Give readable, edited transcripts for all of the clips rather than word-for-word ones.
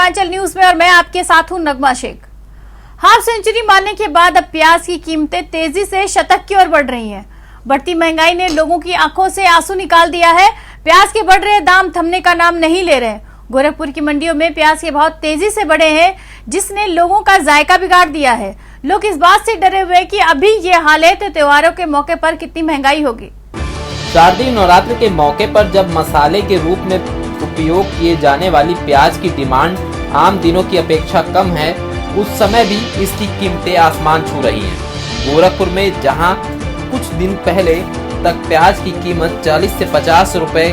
Purvanchal news में और मैं आपके साथ हूं नगमा शेख। हाफ सेंचुरी मारने के बाद अब प्याज की कीमतें तेजी से शतक की ओर बढ़ रही हैं। बढ़ती महंगाई ने लोगों की आंखों से आंसू निकाल दिया है। प्याज के बढ़ रहे दाम थमने का नाम नहीं ले रहे। गोरखपुर की मंडियों में प्याज के भाव तेजी से बढ़े हैं, जिसने लोगों का जायका बिगाड़ दिया है। लोग इस बात से डरे हुए कि अभी ये हाल है तो त्योहारों के मौके पर कितनी महंगाई होगी। शारदीय नवरात्र के मौके पर जब मसाले के रूप में उपयोग किए जाने वाली प्याज की डिमांड आम दिनों की अपेक्षा कम है, उस समय भी इसकी कीमतें आसमान छू रही हैं। गोरखपुर में जहां कुछ दिन पहले तक प्याज की कीमत 40 से 50 रुपए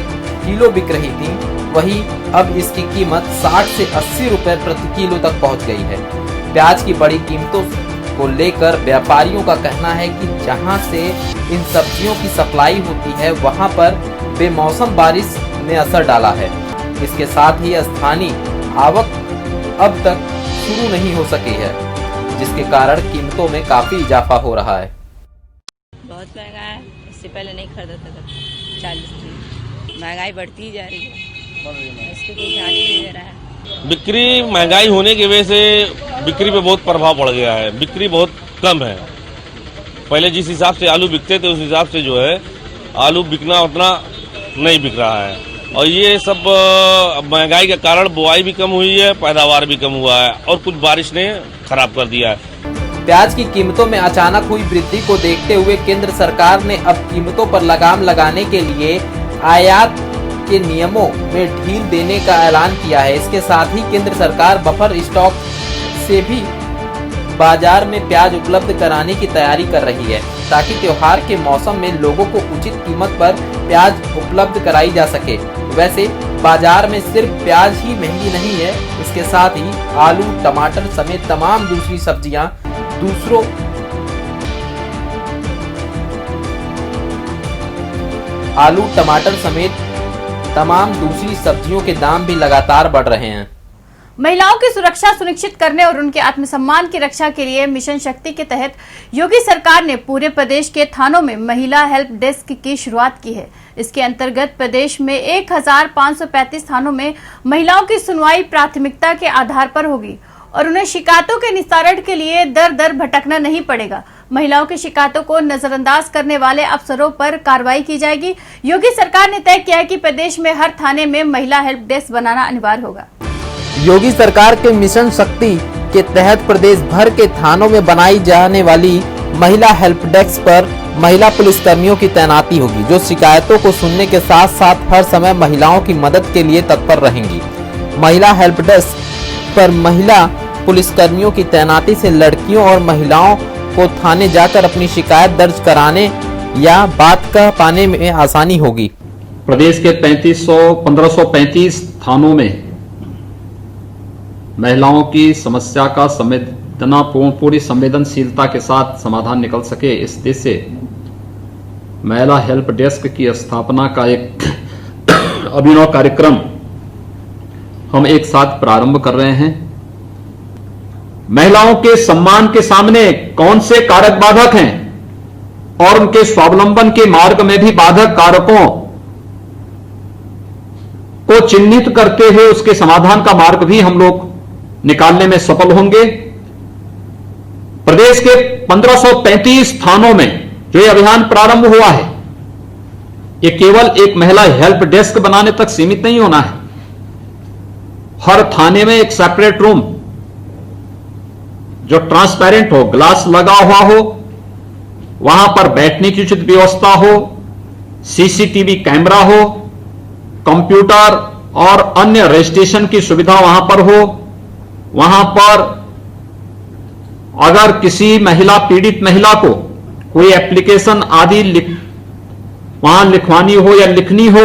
किलो बिक रही थी, वहीं अब इसकी कीमत 60 से 80 रुपए प्रति किलो तक पहुंच गई है। प्याज की बड़ी कीमतों को लेकर व्यापारियों का कहना है कि जहां से इन सब्जियों की सप्लाई होती है, वहां पर बेमौसम बारिश ने असर डाला है। इसके साथ ही स्थानीय आवक अब तक शुरू नहीं हो सकी है, जिसके कारण कीमतों में काफी इजाफा हो रहा है। बहुत महंगा है, इससे पहले नहीं खरीदता था 40 थी। महंगाई बढ़ती ही जा रही है, इसको कोई ध्यान ही नहीं दे रहा है। बिक्री महंगाई होने की वजह से बिक्री पे बहुत प्रभाव पड़ गया है। बिक्री बहुत कम है। पहले जिस हिसाब से आलू बिकते थे उस हिसाब से जो है आलू बिकना उतना नहीं बिक रहा है, और ये सब महंगाई के कारण बुआई भी कम हुई है, पैदावार भी कम हुआ है, और कुछ बारिश ने खराब कर दिया है। प्याज की कीमतों में अचानक हुई वृद्धि को देखते हुए केंद्र सरकार ने अब कीमतों पर लगाम लगाने के लिए आयात के नियमों में ढील देने का ऐलान किया है। इसके साथ ही केंद्र सरकार बफर स्टॉक से भी बाजार में प्याज उपलब्ध कराने की तैयारी कर रही है, ताकि त्योहार के मौसम में लोगों को उचित कीमत पर प्याज उपलब्ध कराई जा सके। वैसे बाजार में सिर्फ प्याज ही महंगी नहीं है, इसके साथ ही आलू, टमाटर समेत तमाम दूसरी सब्जियां तमाम दूसरी सब्जियों के दाम भी लगातार बढ़ रहे हैं। महिलाओं की सुरक्षा सुनिश्चित करने और उनके आत्मसम्मान की रक्षा के लिए मिशन शक्ति के तहत योगी सरकार ने पूरे प्रदेश के थानों में महिला हेल्प डेस्क की शुरुआत की है। इसके अंतर्गत प्रदेश में 1535 थानों में महिलाओं की सुनवाई प्राथमिकता के आधार पर होगी और उन्हें शिकायतों के निस्तारण के लिए दर दर भटकना नहीं पड़ेगा। महिलाओं की शिकायतों को नजरअंदाज करने वाले अफसरों पर कार्रवाई की जाएगी। योगी सरकार ने तय किया है कि प्रदेश में हर थाने में महिला हेल्प डेस्क बनाना अनिवार्य होगा। योगी सरकार के मिशन शक्ति के तहत प्रदेश भर के थानों में बनाई जाने वाली महिला हेल्प डेस्क पर महिला पुलिसकर्मियों की तैनाती होगी, जो शिकायतों को सुनने के साथ साथ हर समय महिलाओं की मदद के लिए तत्पर रहेंगी। महिला हेल्प डेस्क पर महिला पुलिसकर्मियों की तैनाती से लड़कियों और महिलाओं को थाने जाकर अपनी शिकायत दर्ज कराने या बात कह पाने में आसानी होगी। प्रदेश के 1535 थानों में महिलाओं की समस्या का पूरी संवेदनशीलता के साथ समाधान निकल सके, इस उद्देश्य से महिला हेल्प डेस्क की स्थापना का एक अभिनव कार्यक्रम हम एक साथ प्रारंभ कर रहे हैं। महिलाओं के सम्मान के सामने कौन से कारक बाधक हैं और उनके स्वावलंबन के मार्ग में भी बाधक कारकों को चिन्हित करते हुए उसके समाधान का मार्ग भी हम लोग निकालने में सफल होंगे। प्रदेश के 1535 थानों में जो ये अभियान प्रारंभ हुआ है, ये केवल एक महिला हेल्प डेस्क बनाने तक सीमित नहीं होना है। हर थाने में एक सेपरेट रूम जो ट्रांसपेरेंट हो, ग्लास लगा हुआ हो, वहां पर बैठने की उचित व्यवस्था हो, सीसीटीवी कैमरा हो, कंप्यूटर और अन्य रजिस्ट्रेशन की सुविधा वहां पर हो। वहां पर अगर किसी पीड़ित महिला को कोई एप्लीकेशन आदि वहां लिखवानी हो या लिखनी हो,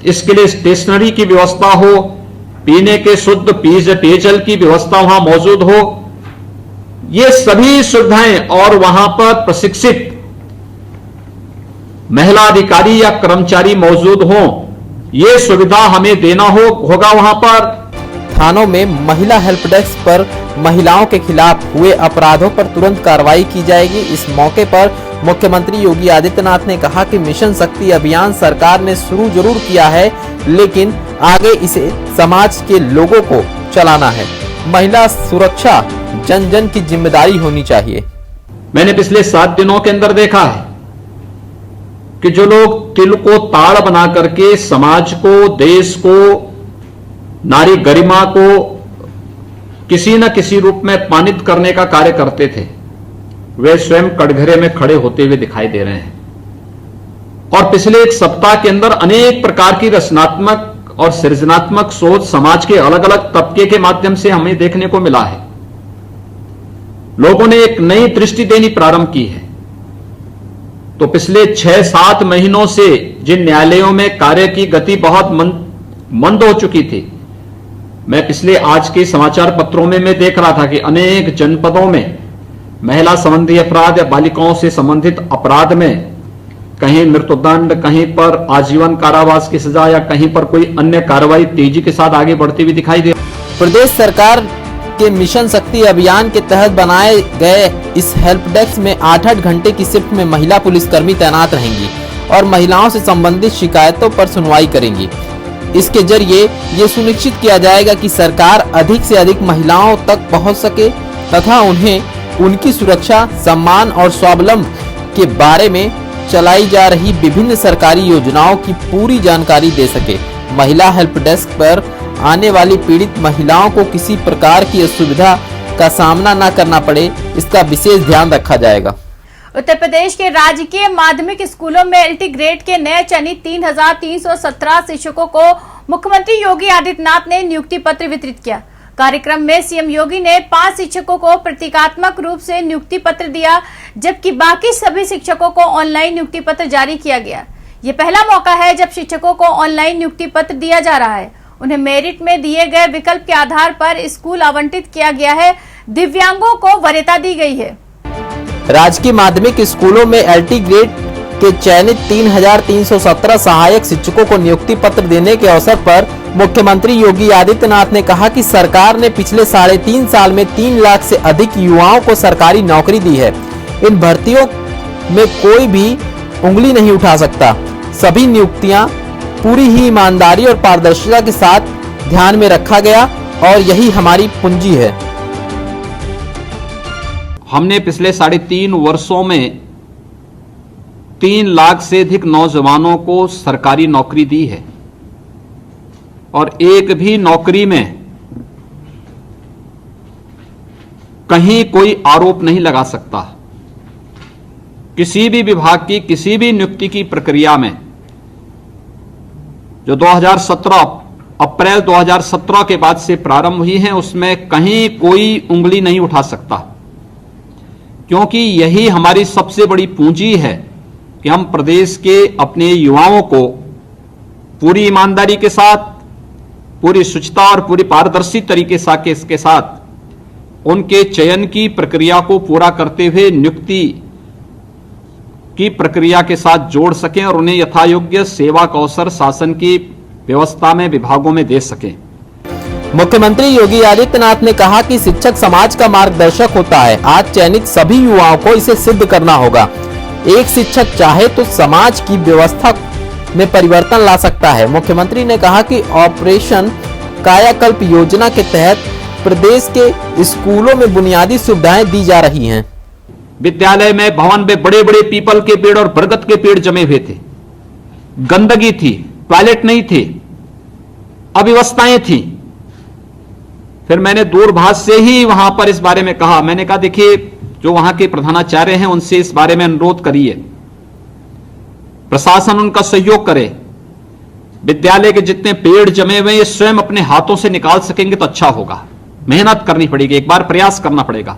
इसके लिए स्टेशनरी की व्यवस्था हो, पीने के शुद्ध पेयजल की व्यवस्था वहां मौजूद हो, ये सभी सुविधाएं और वहां पर प्रशिक्षित महिला अधिकारी या कर्मचारी मौजूद हों, ये सुविधा हमें देना होगा। वहां पर थानों में महिला हेल्प डेस्क पर महिलाओं के खिलाफ हुए अपराधों पर तुरंत कार्रवाई की जाएगी। इस मौके पर मुख्यमंत्री योगी आदित्यनाथ ने कहा कि मिशन शक्ति अभियान सरकार ने शुरू जरूर किया है, लेकिन आगे इसे समाज के लोगों को चलाना है। महिला सुरक्षा जन जन की जिम्मेदारी होनी चाहिए। मैंने पिछले 7 दिनों के अंदर देखा है कि जो लोग तिल को ताड़ बना करके समाज को, देश को, नारी गरिमा को किसी न किसी रूप में अपमानित करने का कार्य करते थे, वे स्वयं कटघरे में खड़े होते हुए दिखाई दे रहे हैं। और पिछले 1 सप्ताह के अंदर अनेक प्रकार की रचनात्मक और सृजनात्मक सोच समाज के अलग अलग तबके के माध्यम से हमें देखने को मिला है। लोगों ने एक नई दृष्टि देनी प्रारंभ की है। तो पिछले 6-7 महीनों से जिन न्यायालयों में कार्य की गति बहुत मंद हो चुकी थी, मैं पिछले आज के समाचार पत्रों में मैं देख रहा था कि अनेक जनपदों में महिला संबंधी अपराध या बालिकाओं से संबंधित अपराध में कहीं मृत्युदंड, कहीं पर आजीवन कारावास की सजा या कहीं पर कोई अन्य कार्रवाई तेजी के साथ आगे बढ़ती हुई दिखाई दे। प्रदेश सरकार के मिशन शक्ति अभियान के तहत बनाए गए इस हेल्प डेस्क में 8-8 घंटे की शिफ्ट में महिला पुलिसकर्मी तैनात रहेंगी और महिलाओं से संबंधित शिकायतों पर सुनवाई करेंगी। इसके जरिए ये सुनिश्चित किया जाएगा कि सरकार अधिक से अधिक महिलाओं तक पहुंच सके तथा उन्हें उनकी सुरक्षा, सम्मान और स्वावलंबन के बारे में चलाई जा रही विभिन्न सरकारी योजनाओं की पूरी जानकारी दे सके। महिला हेल्प डेस्क पर आने वाली पीड़ित महिलाओं को किसी प्रकार की असुविधा का सामना न करना पड़े, इसका विशेष ध्यान रखा जाएगा। उत्तर प्रदेश के राजकीय माध्यमिक स्कूलों में एलटी ग्रेड के नए चयनित 3,317 शिक्षकों को मुख्यमंत्री योगी आदित्यनाथ ने नियुक्ति पत्र वितरित किया। कार्यक्रम में सीएम योगी ने 5 शिक्षकों को प्रतीकात्मक रूप से नियुक्ति पत्र दिया, जबकि बाकी सभी शिक्षकों को ऑनलाइन नियुक्ति पत्र जारी किया गया। ये पहला मौका है जब शिक्षकों को ऑनलाइन नियुक्ति पत्र दिया जा रहा है। उन्हें मेरिट में दिए गए विकल्प के आधार पर स्कूल आवंटित किया गया है। दिव्यांगों को वरीयता दी गई है। राजकीय माध्यमिक स्कूलों में एलटी ग्रेड के चयनित 3,317 सहायक शिक्षकों को नियुक्ति पत्र देने के अवसर पर मुख्यमंत्री योगी आदित्यनाथ ने कहा कि सरकार ने पिछले 3.5 साल में 3 लाख से अधिक युवाओं को सरकारी नौकरी दी है। इन भर्तियों में कोई भी उंगली नहीं उठा सकता। सभी नियुक्तियां पूरी ही ईमानदारी और पारदर्शिता के साथ ध्यान में रखा गया और यही हमारी पूंजी है। हमने पिछले 3.5 वर्षों में 3 लाख से अधिक नौजवानों को सरकारी नौकरी दी है और एक भी नौकरी में कहीं कोई आरोप नहीं लगा सकता। किसी भी विभाग की किसी भी नियुक्ति की प्रक्रिया में जो 2017 अप्रैल 2017 के बाद से प्रारंभ हुई है, उसमें कहीं कोई उंगली नहीं उठा सकता, क्योंकि यही हमारी सबसे बड़ी पूंजी है कि हम प्रदेश के अपने युवाओं को पूरी ईमानदारी के साथ, पूरी शुचिता और पूरी पारदर्शी तरीके के साथ उनके चयन की प्रक्रिया को पूरा करते हुए नियुक्ति की प्रक्रिया के साथ जोड़ सकें और उन्हें यथायोग्य सेवा का अवसर शासन की व्यवस्था में विभागों में दे सकें। मुख्यमंत्री योगी आदित्यनाथ ने कहा कि शिक्षक समाज का मार्गदर्शक होता है। आज चयनित सभी युवाओं को इसे सिद्ध करना होगा। एक शिक्षक चाहे तो समाज की व्यवस्था में परिवर्तन ला सकता है। मुख्यमंत्री ने कहा कि ऑपरेशन कायाकल्प योजना के तहत प्रदेश के स्कूलों में बुनियादी सुविधाएं दी जा रही हैं। विद्यालय में भवन में बड़े बड़े पीपल के पेड़ और बरगद के पेड़ जमे हुए थे, गंदगी थी, टॉयलेट नहीं थे, अव्यवस्थाएं थी। फिर मैंने दूरभाष से ही वहां पर इस बारे में कहा। मैंने कहा देखिए, जो वहां के प्रधानाचार्य हैं उनसे इस बारे में अनुरोध करिए, प्रशासन उनका सहयोग करे। विद्यालय के जितने पेड़ जमे हुए ये स्वयं अपने हाथों से निकाल सकेंगे तो अच्छा होगा। मेहनत करनी पड़ेगी, एक बार प्रयास करना पड़ेगा।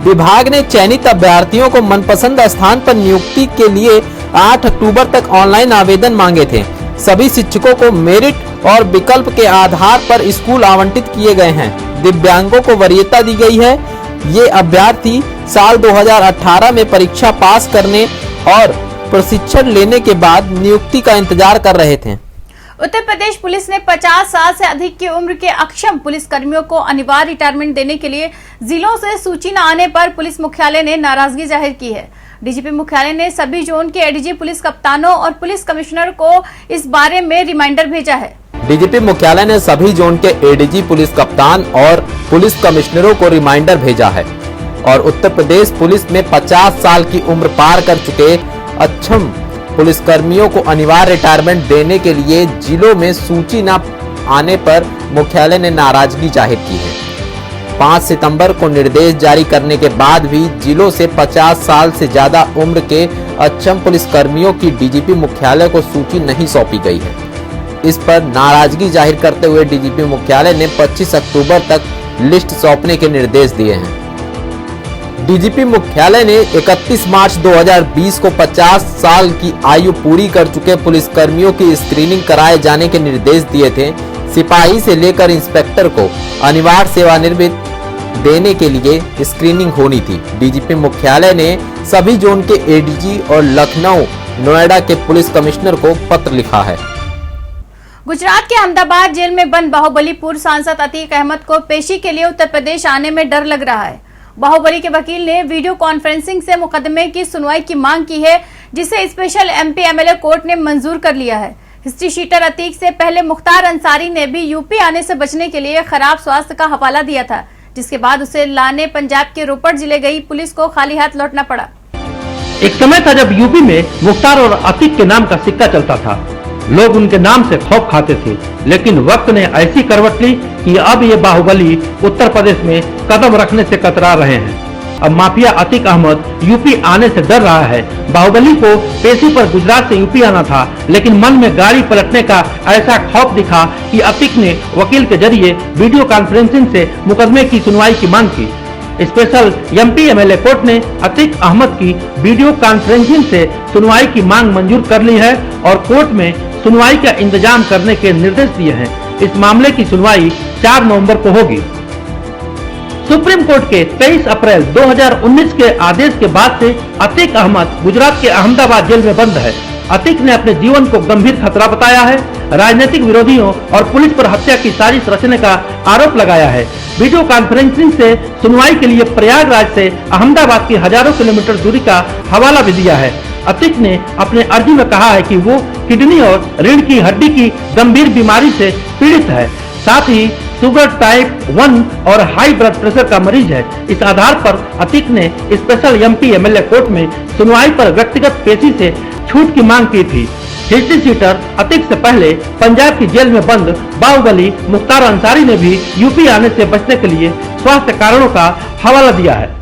विभाग ने चयनित अभ्यर्थियों को मनपसंद स्थान पर नियुक्ति के लिए 8 अक्टूबर तक ऑनलाइन आवेदन मांगे थे। सभी शिक्षकों को मेरिट और विकल्प के आधार पर स्कूल आवंटित किए गए हैं। दिव्यांगों को वरीयता दी गई है। ये अभ्यर्थी साल 2018 में परीक्षा पास करने और प्रशिक्षण लेने के बाद नियुक्ति का इंतजार कर रहे थे। उत्तर प्रदेश पुलिस ने 50 साल से अधिक की उम्र के अक्षम पुलिस कर्मियों को अनिवार्य रिटायरमेंट देने के लिए जिलों से सूची न आने पर पुलिस मुख्यालय ने नाराजगी जाहिर की है। डीजीपी मुख्यालय ने सभी जोन के एडीजी पुलिस कप्तानों और पुलिस कमिश्नर को इस बारे में रिमाइंडर भेजा है। डीजीपी मुख्यालय ने सभी जोन के एडीजी, पुलिस कप्तान और पुलिस कमिश्नरों को रिमाइंडर भेजा है और उत्तर प्रदेश पुलिस में 50 साल की उम्र पार कर चुके अक्षम पुलिसकर्मियों को अनिवार्य रिटायरमेंट देने के लिए जिलों में सूची न आने पर मुख्यालय ने नाराजगी जाहिर की है। 5 सितंबर को निर्देश जारी करने के बाद भी जिलों से 50 साल से ज्यादा उम्र के अक्षम पुलिसकर्मियों की डीजीपी मुख्यालय को सूची नहीं सौंपी गई है। इस पर नाराजगी जाहिर करते हुए डीजीपी मुख्यालय ने 25 अक्टूबर तक लिस्ट सौंपने के निर्देश दिए हैं। डीजीपी मुख्यालय ने 31 मार्च 2020 को 50 साल की आयु पूरी कर चुके पुलिसकर्मियों की स्क्रीनिंग कराए जाने के निर्देश दिए थे। सिपाही से लेकर इंस्पेक्टर को अनिवार्य सेवानिवृत्त देने के लिए स्क्रीनिंग होनी थी। डीजीपी मुख्यालय ने सभी जोन के एडीजी और लखनऊ, नोएडा के पुलिस कमिश्नर को पत्र लिखा है। गुजरात के अहमदाबाद जेल में बंद बाहुबली पूर्व सांसद अतीक अहमद को पेशी के लिए उत्तर प्रदेश आने में डर लग रहा है। बाहुबली के वकील ने वीडियो कॉन्फ्रेंसिंग से मुकदमे की सुनवाई की मांग की है, जिसे स्पेशल एमपी एमएलए कोर्ट ने मंजूर कर लिया है। हिस्ट्री शीटर अतीक से पहले मुख्तार अंसारी ने भी यूपी आने से बचने के लिए खराब स्वास्थ्य का हवाला दिया था, जिसके बाद उसे लाने पंजाब के रोपड़ जिले गई पुलिस को खाली हाथ लौटना पड़ा। एक समय था जब यूपी में मुख्तार और अतीक के नाम का सिक्का चलता था। लोग उनके नाम से खौफ खाते थे, लेकिन वक्त ने ऐसी करवट ली कि अब ये बाहुबली उत्तर प्रदेश में कदम रखने से कतरा रहे हैं। अब माफिया अतीक अहमद यूपी आने से डर रहा है। बाहुबली को पेशी पर गुजरात से यूपी आना था, लेकिन मन में गाड़ी पलटने का ऐसा खौफ दिखा कि अतीक ने वकील के जरिए वीडियो कॉन्फ्रेंसिंग से मुकदमे की सुनवाई की मांग की। स्पेशल एमपी एमएलए कोर्ट ने अतीक अहमद की वीडियो कॉन्फ्रेंसिंग से सुनवाई की मांग मंजूर कर ली है और कोर्ट में सुनवाई का इंतजाम करने के निर्देश दिए हैं। इस मामले की सुनवाई 4 नवंबर को होगी। सुप्रीम कोर्ट के 23 अप्रैल 2019 के आदेश के बाद से अतीक अहमद गुजरात के अहमदाबाद जेल में बंद है। अतीक ने अपने जीवन को गंभीर खतरा बताया है। राजनीतिक विरोधियों और पुलिस पर हत्या की साजिश रचने का आरोप लगाया है। वीडियो कॉन्फ्रेंसिंग से सुनवाई के लिए प्रयागराज से अहमदाबाद की हजारों किलोमीटर दूरी का हवाला भी दिया है। अतीक ने अपने अर्जी में कहा है कि वो किडनी और रीढ़ की हड्डी की गंभीर बीमारी से पीड़ित है, साथ ही शुगर टाइप 1 और हाई ब्लड प्रेशर का मरीज है। इस आधार पर अतीक ने स्पेशल एमपी एमएलए कोर्ट में सुनवाई पर व्यक्तिगत पेशी से छूट की मांग की थी। हिस्ट्री शीटर अतीक से पहले पंजाब की जेल में बंद बाहुबली मुख्तार अंसारी ने भी यूपी आने से बचने के लिए स्वास्थ्य कारणों का हवाला दिया है।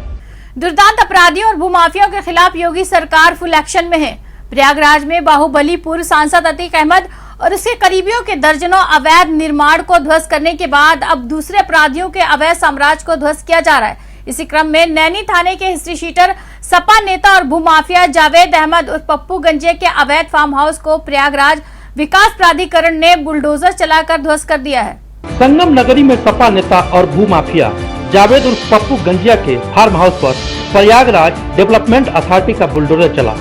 दुर्दांत अपराधियों और भूमाफियों के खिलाफ योगी सरकार फुल एक्शन में है। प्रयागराज में बाहुबली पूर्व सांसद अतीक अहमद और उसके करीबियों के दर्जनों अवैध निर्माण को ध्वस्त करने के बाद अब दूसरे अपराधियों के अवैध साम्राज्य को ध्वस्त किया जा रहा है। इसी क्रम में नैनी थाने के हिस्ट्री शीटर, सपा नेता और भूमाफिया जावेद अहमद और पप्पू गंजे के अवैध फार्म हाउस को प्रयागराज विकास प्राधिकरण ने बुलडोजर चलाकर ध्वस्त कर दिया है। संगम नगरी में सपा नेता और भूमाफिया जावेद और पप्पू गंजिया के फार्म हाउस पर प्रयागराज डेवलपमेंट अथॉरिटी का बुलडोजर चला।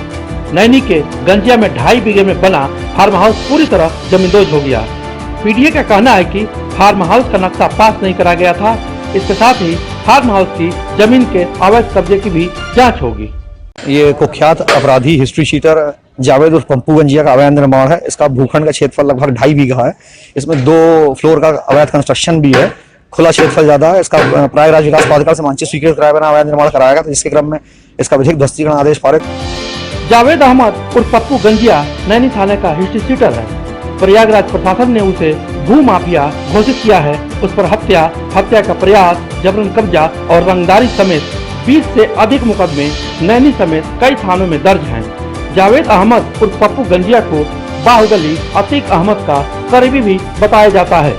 नैनी के गंजिया में 2.5 बीघे में बना फार्म हाउस पूरी तरह जमींदोज हो गया। पीडीए का कहना है कि फार्म हाउस का नक्शा पास नहीं करा गया था। इसके साथ ही फार्म हाउस की जमीन के अवैध कब्जे की भी जांच होगी। ये कुख्यात अपराधी हिस्ट्री शीटर जावेद और पप्पू गंजिया का अवैध निर्माण है। इसका भूखंड का क्षेत्रफल लगभग 2.5 बीघा है। इसमें 2 फ्लोर का अवैध कंस्ट्रक्शन भी है। खुला क्षेत्रफल ज्यादा है। इसका प्रयागराज विकास प्राधिकरण से मानचित्र स्वीकृत कराया बिना अवैध निर्माण कराया गया, तो जिसके क्रम में इसका विधिक ध्वस्तीकरण आदेश पारित। जावेद अहमद और पप्पू गंजिया नैनी थाने का हिस्ट्री शीटर है। प्रयागराज प्रशासन ने उसे भू माफिया घोषित किया है। उस पर हत्या का प्रयास, जबरन कब्जा और रंगदारी समेत 20 से अधिक मुकदमे नैनी समेत कई थानों में दर्ज हैं। जावेद अहमद और पप्पू गंजिया को बाहुबली अतीक अहमद का करीबी भी बताया जाता है।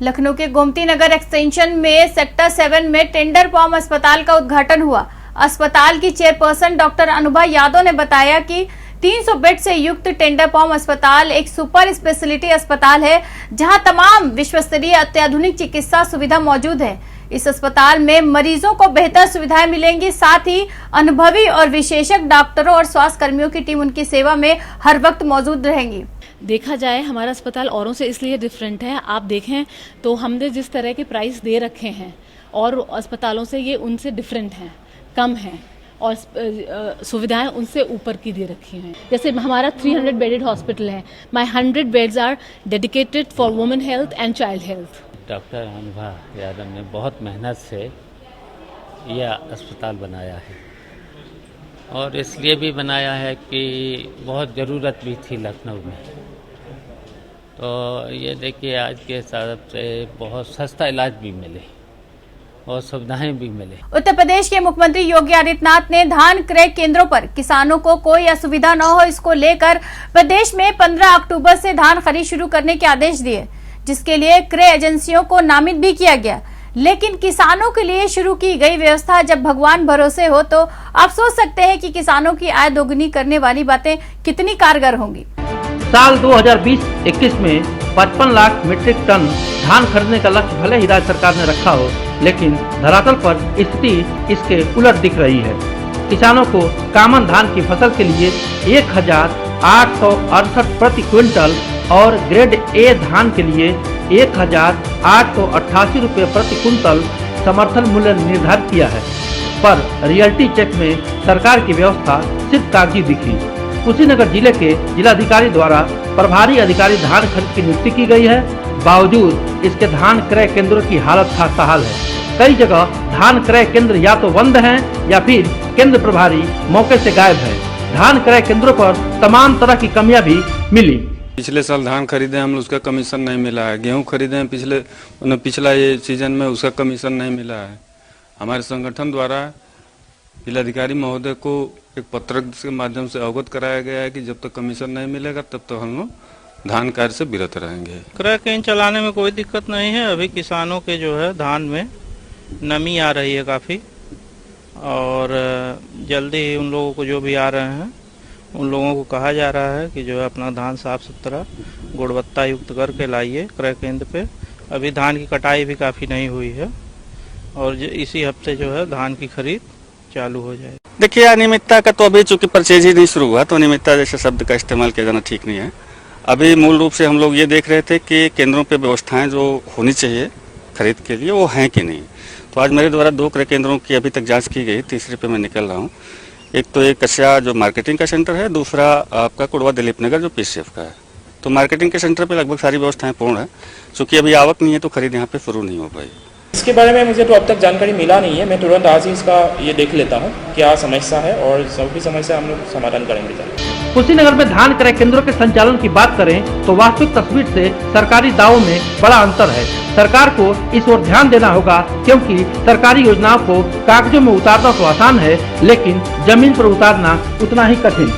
लखनऊ के गोमती नगर एक्सटेंशन में सेक्टर 7 में टेंडर पॉम अस्पताल का उद्घाटन हुआ। अस्पताल की चेयरपर्सन डॉक्टर अनुभा यादव ने बताया कि 300 बेड से युक्त टेंडर पॉम अस्पताल एक सुपर स्पेशलिटी अस्पताल है, जहां तमाम विश्वस्तरीय अत्याधुनिक चिकित्सा सुविधा मौजूद है। इस अस्पताल में मरीजों को बेहतर सुविधाएं मिलेंगी, साथ ही अनुभवी और विशेषज्ञ डॉक्टरों और स्वास्थ्य कर्मियों की टीम उनकी सेवा में हर वक्त मौजूद रहेंगी। देखा जाए हमारा अस्पताल औरों से इसलिए डिफरेंट है। आप देखें तो हमने जिस तरह के प्राइस दे रखे हैं और अस्पतालों से ये उनसे डिफरेंट हैं, कम हैं। और सुविधाएं उनसे ऊपर की दे रखी हैं। जैसे हमारा 300 बेडेड हॉस्पिटल है, my 100 beds are dedicated for women health and child health. Doctor Anubha Yadav ने बहुत मेहनत से यह अस्पताल बनाया है और इसलिए भी बनाया है कि बहुत ज़रूरत भी थी लखनऊ में। तो ये देखिए आज के हिसाब से बहुत सस्ता इलाज भी मिले और सुविधाएं भी मिले। उत्तर प्रदेश के मुख्यमंत्री योगी आदित्यनाथ ने धान क्रय केंद्रों पर किसानों को कोई असुविधा न हो, इसको लेकर प्रदेश में 15 अक्टूबर से धान खरीद शुरू करने के आदेश दिए, जिसके लिए क्रय एजेंसियों को नामित भी किया गया। लेकिन किसानों के लिए शुरू की गई व्यवस्था जब भगवान भरोसे हो तो आप सोच सकते हैं कि किसानों की आय दोगुनी करने वाली बातें कितनी कारगर होंगी। साल 2020-21 में 55 लाख मीट्रिक टन धान खरीदने का लक्ष्य भले ही राज्य सरकार ने रखा हो, लेकिन धरातल पर स्थिति इसके उलट दिख रही है। किसानों को कामन धान की फसल के लिए 1,868 प्रति क्विंटल और ग्रेड ए धान के लिए 1,888 रुपये प्रति कुंतल समर्थन मूल्य निर्धारित किया है, पर रियल्टी चेक में सरकार की व्यवस्था सिर्फ कागजी दिखी। कुशीनगर जिले के जिलाधिकारी द्वारा प्रभारी अधिकारी धान खरीद की नियुक्ति की गई है, बावजूद इसके धान क्रय केंद्रों की हालत खस्ताहाल है। कई जगह धान क्रय केंद्र या तो बंद हैं या फिर केंद्र प्रभारी मौके से गायब है। धान क्रय केंद्रों पर तमाम तरह की कमियां भी मिली। पिछले साल धान खरीदे हम, उसका कमीशन नहीं मिला है। गेहूं खरीदे हैं पिछला ये सीजन में, उसका कमीशन नहीं मिला है। हमारे संगठन द्वारा जिलाधिकारी महोदय को एक पत्र के माध्यम से अवगत कराया गया है कि जब तक कमीशन नहीं मिलेगा तब तक हम लोग धान कार्य से विरत रहेंगे। क्रय केंद्र चलाने में कोई दिक्कत नहीं है। अभी किसानों के जो है धान में नमी आ रही है काफ़ी, और जल्दी ही उन लोगों को जो भी आ रहे हैं उन लोगों को कहा जा रहा है कि जो है अपना धान साफ सुथरा गुणवत्ता युक्त करके लाइए क्रय केंद्र पे। अभी धान की कटाई भी काफ़ी नहीं हुई है और इसी हफ्ते जो है धान की खरीद चालू हो जाए। देखिए, अनियमितता का तो अभी चूंकि परचेज ही नहीं शुरू हुआ तो अनियमितता जैसे शब्द का इस्तेमाल किया जाना ठीक नहीं है। अभी मूल रूप से हम लोग ये देख रहे थे कि केंद्रों पे व्यवस्थाएं जो होनी चाहिए खरीद के लिए वो हैं कि नहीं। तो आज मेरे द्वारा 2 क्रय केंद्रों की अभी तक जांच की गई, तीसरे पे मैं निकल रहा हूँ। एक तो एक कस्या जो मार्केटिंग का सेंटर है, दूसरा आपका कुड़वा दिलीप नगर जो पीसीएफ का है। तो मार्केटिंग के सेंटर पे लगभग सारी व्यवस्थाएं पूर्ण है। चूँकि अभी आवक नहीं है तो खरीद यहाँ पे शुरू नहीं हो पाई। इसके बारे में मुझे तो अब तक जानकारी मिला नहीं है। मैं तुरंत आज ही इसका ये देख लेता हूँ क्या समस्या है और सभी समस्या हम लोग समाधान करेंगे। कुशीनगर में धान क्रय केंद्रों के संचालन की बात करें तो वास्तविक तस्वीर से सरकारी दावों में बड़ा अंतर है। सरकार को इस ओर ध्यान देना होगा, क्योंकि सरकारी योजनाओं को कागजों में उतारना तो आसान है, लेकिन जमीन पर उतारना उतना ही कठिन।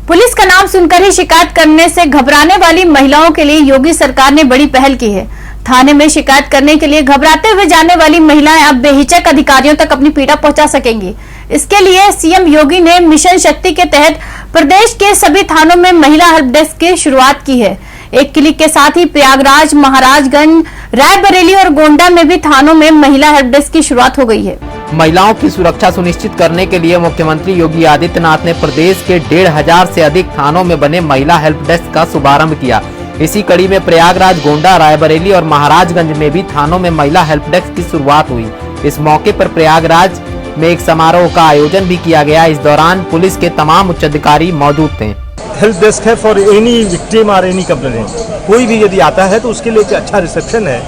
पुलिस का नाम सुनकर ही शिकायत करने से घबराने वाली महिलाओं के लिए योगी सरकार ने बड़ी पहल की है। थाने में शिकायत करने के लिए घबराते हुए जाने वाली महिलाएं अब बेहिचक अधिकारियों तक अपनी पीड़ा पहुंचा सकेंगी। इसके लिए सीएम योगी ने मिशन शक्ति के तहत प्रदेश के सभी थानों में महिला हेल्प डेस्क की शुरुआत की है। एक क्लिक के साथ ही प्रयागराज, महाराजगंज, रायबरेली और गोंडा में भी थानों में महिला हेल्प डेस्क की शुरुआत हो गई है। महिलाओं की सुरक्षा सुनिश्चित करने के लिए मुख्यमंत्री योगी आदित्यनाथ ने प्रदेश के 1,500 से अधिक थानों में बने महिला हेल्प डेस्क का शुभारंभ किया। इसी कड़ी में प्रयागराज, गोंडा, रायबरेली और महाराजगंज में भी थानों में महिला हेल्प डेस्क की शुरुआत हुई। इस मौके पर प्रयागराज में एक समारोह का आयोजन भी किया गया। इस दौरान पुलिस के तमाम उच्च अधिकारी मौजूद थे। हेल्प डेस्क है फॉर एनी विक्टिम और एनी कंप्लेनेंट। कोई भी यदि आता है तो उसके लिए एक अच्छा रिसेप्शन है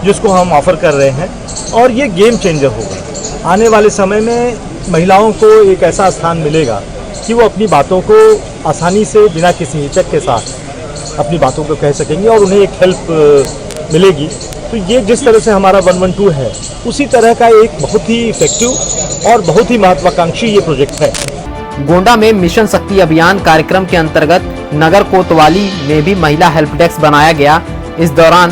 जिसको हम ऑफर कर रहे हैं, और ये गेम चेंजर होगा। आने वाले समय में महिलाओं को एक ऐसा स्थान मिलेगा कि वो अपनी बातों को आसानी से बिना किसी हिचक के साथ अपनी बातों को कह सकेंगे और उन्हें एक हेल्प मिलेगी। तो ये जिस तरह से हमारा 112 है, उसी तरह का एक बहुत ही इफेक्टिव और बहुत ही महत्वाकांक्षी ये प्रोजेक्ट है। गोंडा में मिशन शक्ति अभियान कार्यक्रम के अंतर्गत नगर कोतवाली में भी महिला हेल्प डेस्क बनाया गया। इस दौरान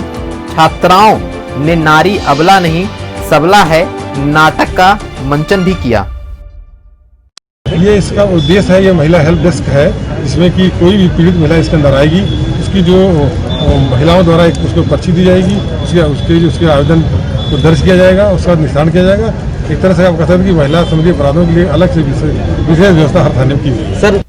छात्राओं ने नारी अबला नहीं सबला है नाटक का मंचन भी किया। ये इसका उद्देश्य है, ये महिला हेल्प डेस्क है, जिसमें कि कोई भी पीड़ित महिला इसके अंदर आएगी, उसकी जो महिलाओं द्वारा एक उसको पर्ची दी जाएगी, उसके आवेदन को दर्ज किया जाएगा, उसका निशान किया जाएगा। एक तरह से आप कह सकते हैं कि महिला संबंधी अपराधों के लिए अलग से विशेष व्यवस्था हर थाने में की हुई है। सर,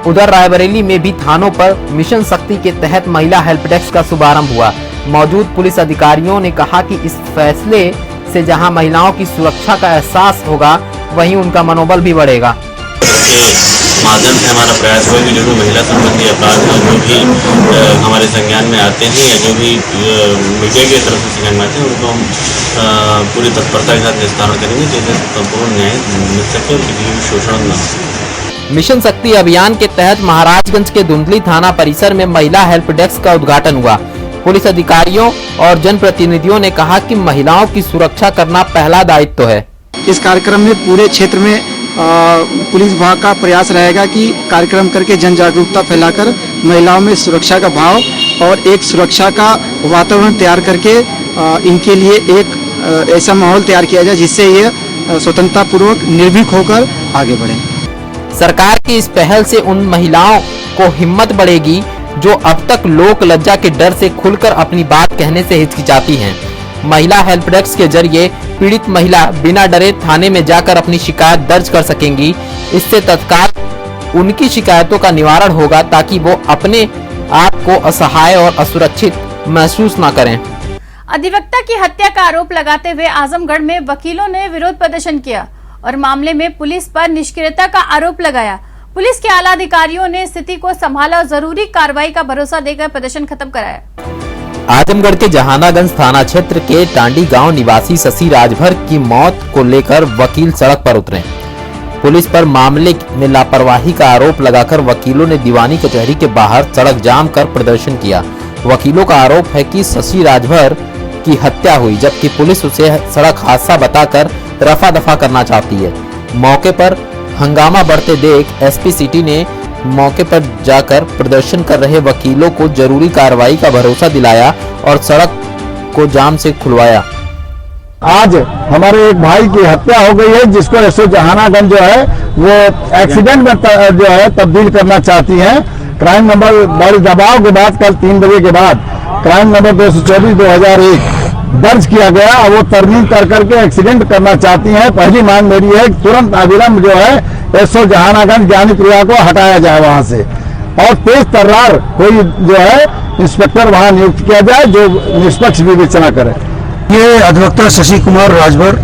उधर रायबरेली में भी थानों पर मिशन शक्ति के तहत महिला हेल्प डेस्क का शुभारंभ हुआ। मौजूद पुलिस अधिकारियों ने कहा कि इस फैसले से जहां महिलाओं की सुरक्षा का एहसास होगा, वहीं उनका मनोबल भी बढ़ेगा। माध्यम से हमारा प्रयास हुआ कि जो भी महिला संबंधी अपराध हैं, जो भी हमारे संज्ञान में आते हैं या जो भी मीडिया की तरफ से संज्ञान में आते हैं, उनको हम पूरी तत्परता के साथ निस्तारण करेंगे, जिससे संपूर्ण न्याय मिल सके और किसी भी शोषण न हो। मिशन शक्ति अभियान के तहत महाराजगंज के धुंधली थाना परिसर में महिला हेल्प डेस्क का उद्घाटन हुआ। पुलिस अधिकारियों और जनप्रतिनिधियों ने कहा कि महिलाओं की सुरक्षा करना पहला दायित्व है। इस कार्यक्रम में पूरे क्षेत्र में पुलिस विभाग का प्रयास रहेगा कि कार्यक्रम करके जन जागरूकता फैलाकर महिलाओं में सुरक्षा का भाव और एक सुरक्षा का वातावरण तैयार करके इनके लिए एक ऐसा माहौल तैयार किया जाए जिससे ये स्वतंत्रता पूर्वक निर्भीक होकर आगे बढ़े। सरकार की इस पहल से उन महिलाओं को हिम्मत बढ़ेगी जो अब तक लोक लज्जा के डर से खुलकर अपनी बात कहने से हिचकिचाती हैं। महिला हेल्प डेस्क के जरिए पीड़ित महिला बिना डरे थाने में जाकर अपनी शिकायत दर्ज कर सकेंगी। इससे तत्काल उनकी शिकायतों का निवारण होगा ताकि वो अपने आप को असहाय और असुरक्षित महसूस न करें। अधिवक्ता की हत्या का आरोप लगाते हुए आजमगढ़ में वकीलों ने विरोध प्रदर्शन किया और मामले में पुलिस पर निष्क्रियता का आरोप लगाया। पुलिस के आला अधिकारियों ने स्थिति को संभाला और जरूरी कार्रवाई का भरोसा देकर प्रदर्शन खत्म कराया। आजमगढ़ के जहानागंज थाना क्षेत्र के टांडी गांव निवासी शशि राजभर की मौत को लेकर वकील सड़क पर उतरे। पुलिस पर मामले में लापरवाही का आरोप लगाकर वकीलों ने दीवानी कचहरी के बाहर सड़क जाम कर प्रदर्शन किया। वकीलों का आरोप है कि शशि राजभर की हत्या हुई, जबकि पुलिस उसे सड़क हादसा बताकर रफा दफा करना चाहती है। मौके पर हंगामा बढ़ते देख एसपी सिटी ने मौके पर जाकर प्रदर्शन कर रहे वकीलों को जरूरी कार्रवाई का भरोसा दिलाया और सड़क को जाम से खुलवाया। आज हमारे एक भाई की हत्या हो गई है, जिसको एसओ जहानागंज जो है वो एक्सीडेंट में जो है तब्दील करना चाहती है। क्राइम नंबर बड़े दबाव के बाद कल 3 बजे के बाद क्राइम नंबर 224/2001 दर्ज किया गया और वो तरमीम कर करके एक्सीडेंट करना चाहती हैं। पहली मांग मेरी है कि तुरंत अविलंब जो है एसओ जहानागंज ज्ञानी प्रिया को हटाया जाए वहां से और तेज तर्रार कोई जो है इंस्पेक्टर वहां नियुक्त किया जाए जो निष्पक्ष विवेचना करे। ये अधिवक्ता शशि कुमार राजभर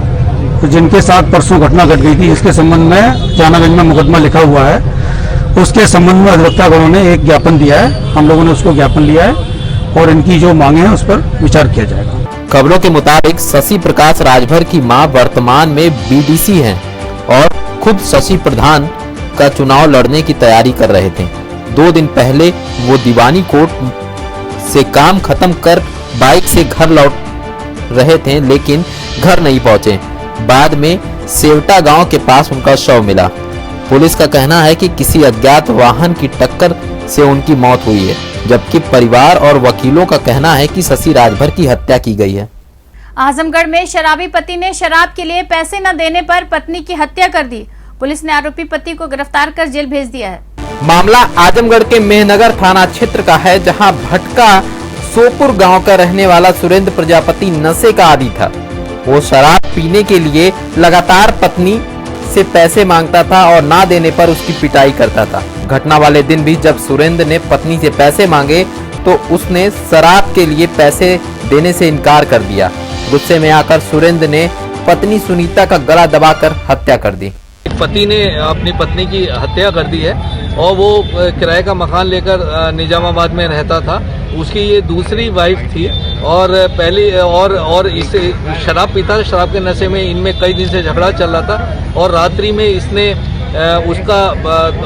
जिनके साथ परसों घटना घट गई थी, इसके संबंध में जहानागंज में मुकदमा लिखा हुआ है। उसके संबंध में अधिवक्ता गणों ने एक ज्ञापन दिया है, हम लोगों ने उसको ज्ञापन लिया है और इनकी जो मांगे हैं उस पर विचार किया जाएगा। खबरों के मुताबिक शशि प्रकाश राजभर की मां वर्तमान में बीडीसी हैं और खुद शशि प्रधान का चुनाव लड़ने की तैयारी कर रहे थे। 2 दिन पहले वो दीवानी कोर्ट से काम खत्म कर बाइक से घर लौट रहे थे, लेकिन घर नहीं पहुंचे। बाद में सेवटा गांव के पास उनका शव मिला। पुलिस का कहना है कि किसी अज्ञात वाहन की टक्कर से उनकी मौत हुई है, जबकि परिवार और वकीलों का कहना है कि शशि राजभर की हत्या की गई है। आजमगढ़ में शराबी पति ने शराब के लिए पैसे न देने पर पत्नी की हत्या कर दी। पुलिस ने आरोपी पति को गिरफ्तार कर जेल भेज दिया है। मामला आजमगढ़ के मेहनगर थाना क्षेत्र का है, जहां भटका सोपुर गांव का रहने वाला सुरेंद्र प्रजापति नशे का आदी था। वो शराब पीने के लिए लगातार पत्नी से पैसे मांगता था और ना देने पर उसकी पिटाई करता था। घटना वाले दिन भी जब सुरेंद्र ने पत्नी से पैसे मांगे तो उसने शराब के लिए पैसे देने से इनकार कर दिया। गुस्से में आकर सुरेंद्र ने पत्नी सुनीता का गला दबाकर हत्या कर दी। पति ने अपनी पत्नी की हत्या कर दी है और वो किराए का मकान लेकर निजामाबाद में रहता था। उसकी ये दूसरी वाइफ थी और पहली और इसे शराब पीता था। शराब के नशे में इनमें कई दिन से झगड़ा चल रहा था और रात्रि में इसने उसका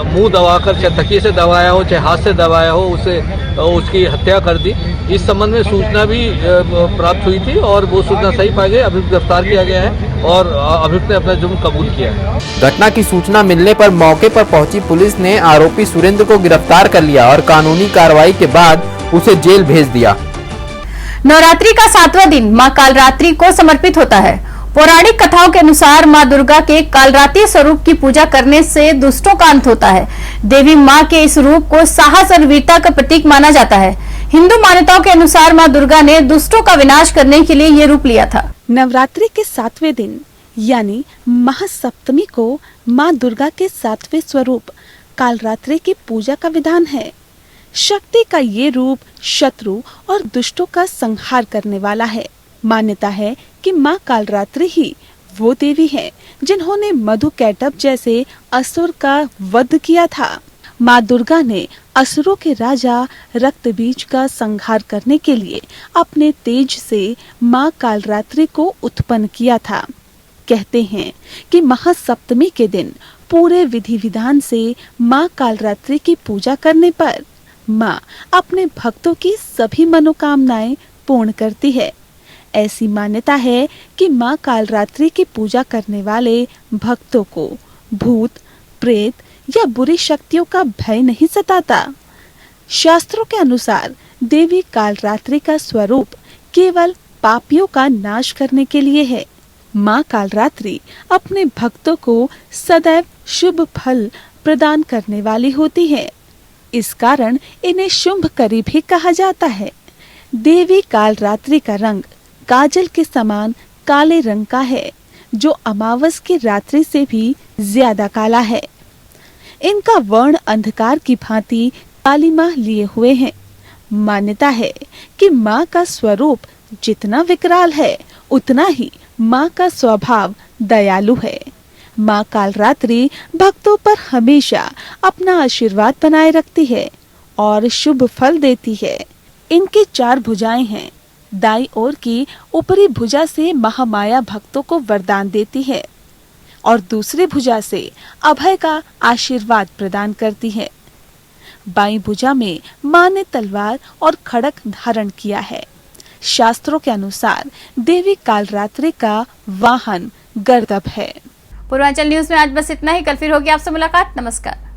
मुंह दबाकर, चाहे तकिए से दबाया हो चाहे हाथ से दबाया हो, उसे उसकी हत्या कर दी। इस संबंध में सूचना भी प्राप्त हुई थी और वो सूचना सही पाई गई। अभियुक्त गिरफ्तार किया गया है और अभियुक्त ने अपना जुर्म कबूल किया है। घटना की सूचना मिलने पर मौके पर पहुंची पुलिस ने आरोपी सुरेंद्र को गिरफ्तार कर लिया और कानूनी कार्रवाई के बाद उसे जेल भेज दिया। नवरात्रि का 7वां दिन मां कालरात्रि को समर्पित होता है। पौराणिक कथाओं के अनुसार मां दुर्गा के कालरात्रि स्वरूप की पूजा करने से दुष्टों का अंत होता है। देवी मां के इस रूप को साहस और वीरता का प्रतीक माना जाता है। हिंदू मान्यताओं के अनुसार मां दुर्गा ने दुष्टों का विनाश करने के लिए ये रूप लिया था। नवरात्रि के 7वें दिन यानी महासप्तमी को मां दुर्गा के 7वें स्वरूप कालरात्रि की पूजा का विधान है। शक्ति का ये रूप शत्रु और दुष्टों का संहार करने वाला है। मान्यता है कि मां कालरात्रि ही वो देवी हैं जिन्होंने मधु कैटभ जैसे असुर का वध किया था। माँ दुर्गा ने असुरों के राजा रक्तबीज का संहार करने के लिए अपने तेज से माँ कालरात्रि को उत्पन्न किया था। कहते हैं कि महासप्तमी के दिन पूरे विधि विधान से माँ कालरात्रि की पूजा करने पर माँ अपने भक्तों की सभी मनोकामनाएं पूर्ण करती है। ऐसी मान्यता है कि माँ कालरात्रि की पूजा करने वाले भक्तों को भूत, प्रेत या बुरी शक्तियों का भय नहीं सताता। शास्त्रों के अनुसार देवी कालरात्रि का स्वरूप केवल पापियों का नाश करने के लिए है। माँ कालरात्रि अपने भक्तों को सदैव शुभ फल प्रदान करने वाली होती है। इस कारण इन्हें शुंभकरी भी कहा जाता है। देवी कालरात्रि का रंग काजल के समान काले रंग का है, जो अमावस की रात्रि से भी ज्यादा काला है। इनका वर्ण अंधकार की भांति कालीमा लिए हुए हैं। मान्यता है कि माँ का स्वरूप जितना विकराल है, उतना ही माँ का स्वभाव दयालु है। माँ कालरात्रि भक्तों पर हमेशा अपना आशीर्वाद बनाए रखती है और शुभ फल देती है। इनकी 4 भुजाएं हैं। दाईं ओर की ऊपरी भुजा से महामाया भक्तों को वरदान देती है और दूसरी भुजा से अभय का आशीर्वाद प्रदान करती है। बाईं भुजा में माँ ने तलवार और खड़ग धारण किया है। शास्त्रों के अनुसार देवी कालरात्रि का वाहन गर्दभ है। पूर्वांचल न्यूज में आज बस इतना ही। कल फिर होगी आपसे मुलाकात। नमस्कार।